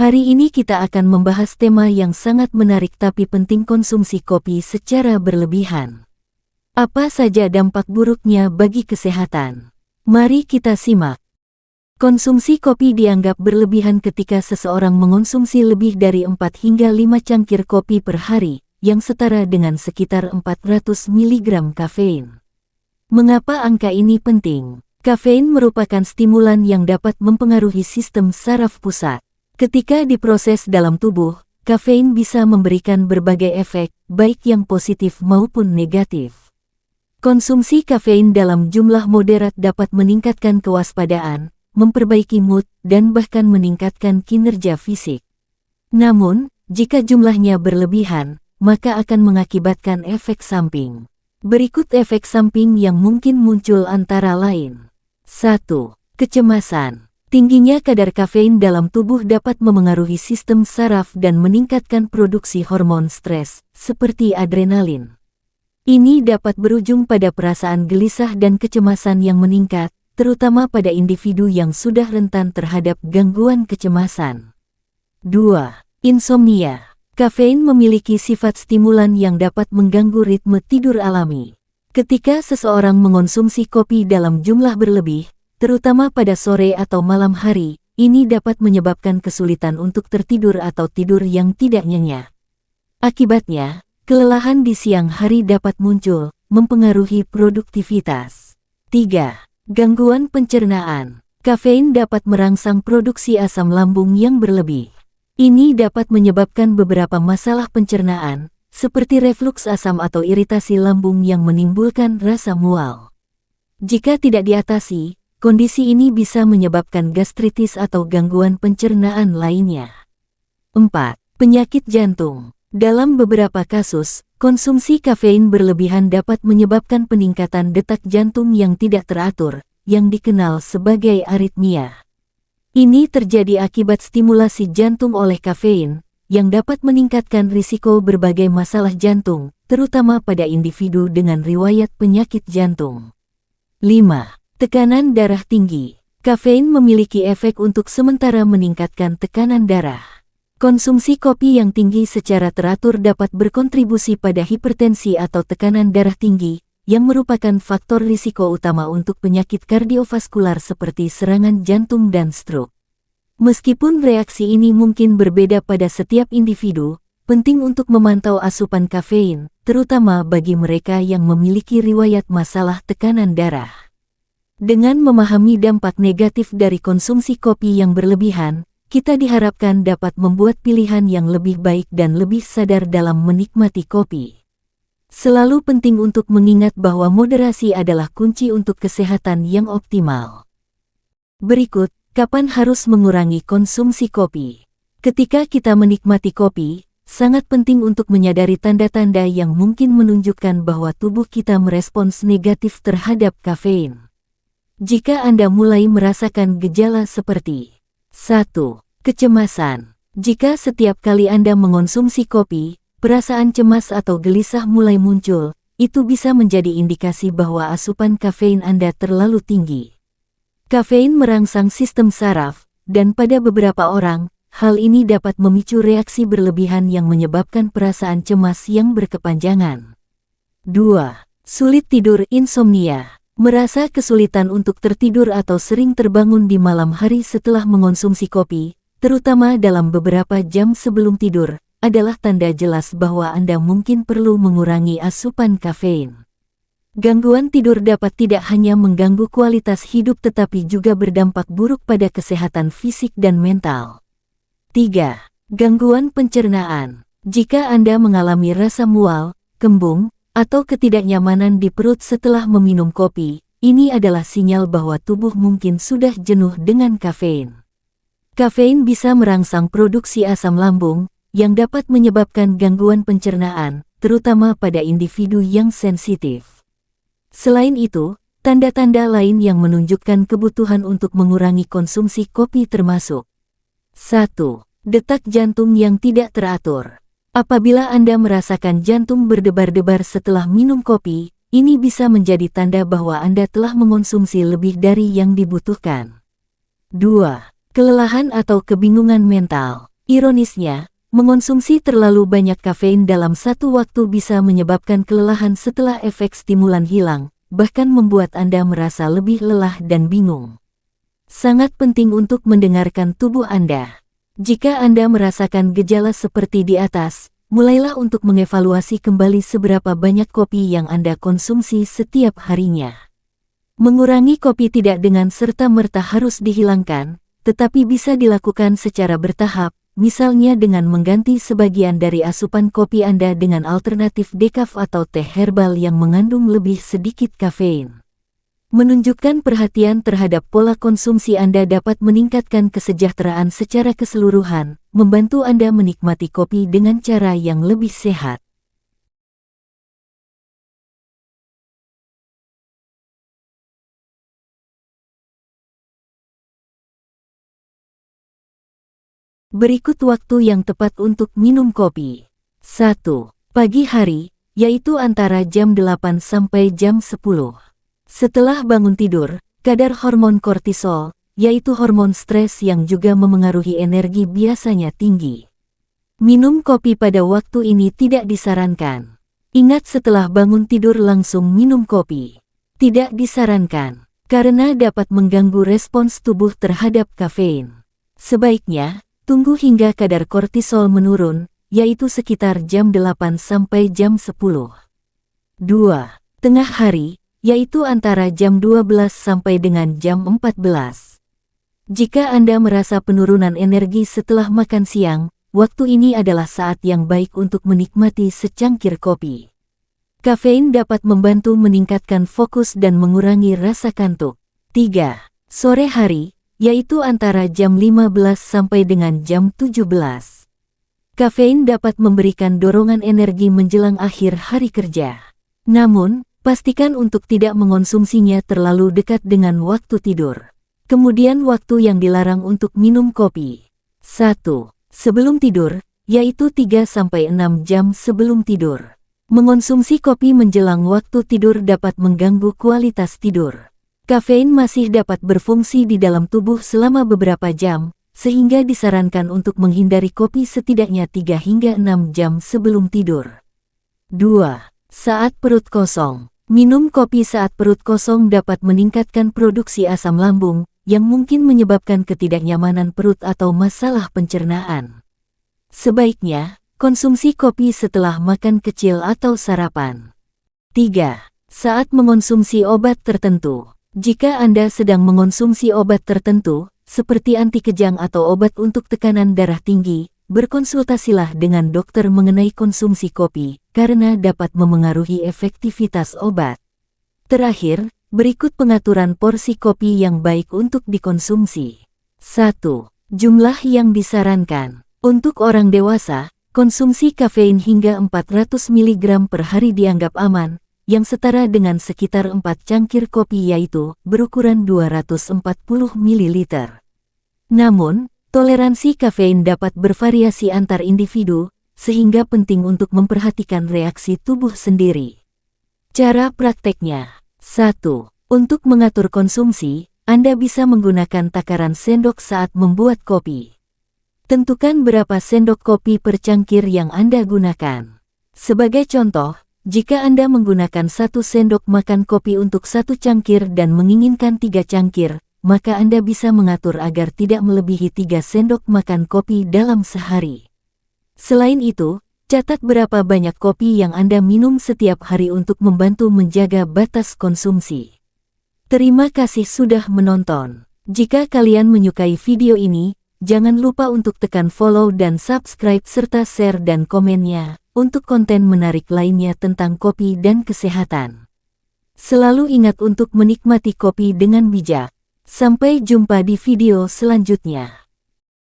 Hari ini kita akan membahas tema yang sangat menarik tapi penting, konsumsi kopi secara berlebihan. Apa saja dampak buruknya bagi kesehatan? Mari kita simak. Konsumsi kopi dianggap berlebihan ketika seseorang mengonsumsi lebih dari 4 hingga 5 cangkir kopi per hari, yang setara dengan sekitar 400 mg kafein. Mengapa angka ini penting? Kafein merupakan stimulan yang dapat mempengaruhi sistem saraf pusat. Ketika diproses dalam tubuh, kafein bisa memberikan berbagai efek, baik yang positif maupun negatif. Konsumsi kafein dalam jumlah moderat dapat meningkatkan kewaspadaan, memperbaiki mood, dan bahkan meningkatkan kinerja fisik. Namun, jika jumlahnya berlebihan, maka akan mengakibatkan efek samping. Berikut efek samping yang mungkin muncul antara lain. 1. Kecemasan. Tingginya kadar kafein dalam tubuh dapat memengaruhi sistem saraf dan meningkatkan produksi hormon stres, seperti adrenalin. Ini dapat berujung pada perasaan gelisah dan kecemasan yang meningkat, terutama pada individu yang sudah rentan terhadap gangguan kecemasan. 2. Insomnia. Kafein memiliki sifat stimulan yang dapat mengganggu ritme tidur alami. Ketika seseorang mengonsumsi kopi dalam jumlah berlebih, terutama pada sore atau malam hari, ini dapat menyebabkan kesulitan untuk tertidur atau tidur yang tidak nyenyak. Akibatnya, kelelahan di siang hari dapat muncul, mempengaruhi produktivitas. 3. Gangguan pencernaan. Kafein dapat merangsang produksi asam lambung yang berlebih. Ini dapat menyebabkan beberapa masalah pencernaan, seperti refluks asam atau iritasi lambung yang menimbulkan rasa mual. Jika tidak diatasi, kondisi ini bisa menyebabkan gastritis atau gangguan pencernaan lainnya. 4. Penyakit jantung. Dalam beberapa kasus, konsumsi kafein berlebihan dapat menyebabkan peningkatan detak jantung yang tidak teratur, yang dikenal sebagai aritmia. Ini terjadi akibat stimulasi jantung oleh kafein, yang dapat meningkatkan risiko berbagai masalah jantung, terutama pada individu dengan riwayat penyakit jantung. 5. Tekanan darah tinggi. Kafein memiliki efek untuk sementara meningkatkan tekanan darah. Konsumsi kopi yang tinggi secara teratur dapat berkontribusi pada hipertensi atau tekanan darah tinggi, yang merupakan faktor risiko utama untuk penyakit kardiovaskular seperti serangan jantung dan stroke. Meskipun reaksi ini mungkin berbeda pada setiap individu, penting untuk memantau asupan kafein, terutama bagi mereka yang memiliki riwayat masalah tekanan darah. Dengan memahami dampak negatif dari konsumsi kopi yang berlebihan, kita diharapkan dapat membuat pilihan yang lebih baik dan lebih sadar dalam menikmati kopi. Selalu penting untuk mengingat bahwa moderasi adalah kunci untuk kesehatan yang optimal. Berikut, kapan harus mengurangi konsumsi kopi? Ketika kita menikmati kopi, sangat penting untuk menyadari tanda-tanda yang mungkin menunjukkan bahwa tubuh kita merespons negatif terhadap kafein. Jika Anda mulai merasakan gejala seperti 1. Kecemasan. Jika setiap kali Anda mengonsumsi kopi, perasaan cemas atau gelisah mulai muncul, itu bisa menjadi indikasi bahwa asupan kafein Anda terlalu tinggi. Kafein merangsang sistem saraf, dan pada beberapa orang, hal ini dapat memicu reaksi berlebihan yang menyebabkan perasaan cemas yang berkepanjangan. 2. Sulit tidur, insomnia. Merasa kesulitan untuk tertidur atau sering terbangun di malam hari setelah mengonsumsi kopi, terutama dalam beberapa jam sebelum tidur, adalah tanda jelas bahwa Anda mungkin perlu mengurangi asupan kafein. Gangguan tidur dapat tidak hanya mengganggu kualitas hidup tetapi juga berdampak buruk pada kesehatan fisik dan mental. 3. Gangguan pencernaan. Jika Anda mengalami rasa mual, kembung, atau ketidaknyamanan di perut setelah meminum kopi, ini adalah sinyal bahwa tubuh mungkin sudah jenuh dengan kafein. Kafein bisa merangsang produksi asam lambung, yang dapat menyebabkan gangguan pencernaan, terutama pada individu yang sensitif. Selain itu, tanda-tanda lain yang menunjukkan kebutuhan untuk mengurangi konsumsi kopi termasuk 1. Detak jantung yang tidak teratur. Apabila Anda merasakan jantung berdebar-debar setelah minum kopi, ini bisa menjadi tanda bahwa Anda telah mengonsumsi lebih dari yang dibutuhkan. 2. Kelelahan atau kebingungan mental. Ironisnya, mengonsumsi terlalu banyak kafein dalam satu waktu bisa menyebabkan kelelahan setelah efek stimulan hilang, bahkan membuat Anda merasa lebih lelah dan bingung. Sangat penting untuk mendengarkan tubuh Anda. Jika Anda merasakan gejala seperti di atas, mulailah untuk mengevaluasi kembali seberapa banyak kopi yang Anda konsumsi setiap harinya. Mengurangi kopi tidak dengan serta-merta harus dihilangkan, tetapi bisa dilakukan secara bertahap, misalnya dengan mengganti sebagian dari asupan kopi Anda dengan alternatif dekaf atau teh herbal yang mengandung lebih sedikit kafein. Menunjukkan perhatian terhadap pola konsumsi Anda dapat meningkatkan kesejahteraan secara keseluruhan, membantu Anda menikmati kopi dengan cara yang lebih sehat. Berikut waktu yang tepat untuk minum kopi. 1. Pagi hari, yaitu antara jam 8 sampai jam 10. Setelah bangun tidur, kadar hormon kortisol, yaitu hormon stres yang juga memengaruhi energi biasanya tinggi. Minum kopi pada waktu ini tidak disarankan. Ingat setelah bangun tidur langsung minum kopi. Tidak disarankan, karena dapat mengganggu respons tubuh terhadap kafein. Sebaiknya, tunggu hingga kadar kortisol menurun, yaitu sekitar jam 8 sampai jam 10. 2. Tengah hari, yaitu antara jam 12 sampai dengan jam 14. Jika Anda merasa penurunan energi setelah makan siang, waktu ini adalah saat yang baik untuk menikmati secangkir kopi. Kafein dapat membantu meningkatkan fokus dan mengurangi rasa kantuk. 3. Sore hari, yaitu antara jam 15 sampai dengan jam 17. Kafein dapat memberikan dorongan energi menjelang akhir hari kerja. Namun, pastikan untuk tidak mengonsumsinya terlalu dekat dengan waktu tidur. Kemudian waktu yang dilarang untuk minum kopi. 1. Sebelum tidur, yaitu 3-6 jam sebelum tidur. Mengonsumsi kopi menjelang waktu tidur dapat mengganggu kualitas tidur. Kafein masih dapat berfungsi di dalam tubuh selama beberapa jam, sehingga disarankan untuk menghindari kopi setidaknya 3-6 jam sebelum tidur. 2. Saat perut kosong. Minum kopi saat perut kosong dapat meningkatkan produksi asam lambung, yang mungkin menyebabkan ketidaknyamanan perut atau masalah pencernaan. Sebaiknya, konsumsi kopi setelah makan kecil atau sarapan. 3. Saat mengonsumsi obat tertentu. Jika Anda sedang mengonsumsi obat tertentu, seperti anti kejang atau obat untuk tekanan darah tinggi, berkonsultasilah dengan dokter mengenai konsumsi kopi, karena dapat memengaruhi efektivitas obat. Terakhir, berikut pengaturan porsi kopi yang baik untuk dikonsumsi. 1. Jumlah yang disarankan. Untuk orang dewasa, konsumsi kafein hingga 400 mg per hari dianggap aman, yang setara dengan sekitar 4 cangkir kopi yaitu berukuran 240 ml. Namun, toleransi kafein dapat bervariasi antar individu, sehingga penting untuk memperhatikan reaksi tubuh sendiri. Cara prakteknya. 1. Untuk mengatur konsumsi, Anda bisa menggunakan takaran sendok saat membuat kopi. Tentukan berapa sendok kopi per cangkir yang Anda gunakan. Sebagai contoh, jika Anda menggunakan 1 sendok makan kopi untuk 1 cangkir dan menginginkan 3 cangkir, maka Anda bisa mengatur agar tidak melebihi 3 sendok makan kopi dalam sehari. Selain itu, catat berapa banyak kopi yang Anda minum setiap hari untuk membantu menjaga batas konsumsi. Terima kasih sudah menonton. Jika kalian menyukai video ini, jangan lupa untuk tekan follow dan subscribe serta share dan komennya untuk konten menarik lainnya tentang kopi dan kesehatan. Selalu ingat untuk menikmati kopi dengan bijak. Sampai jumpa di video selanjutnya.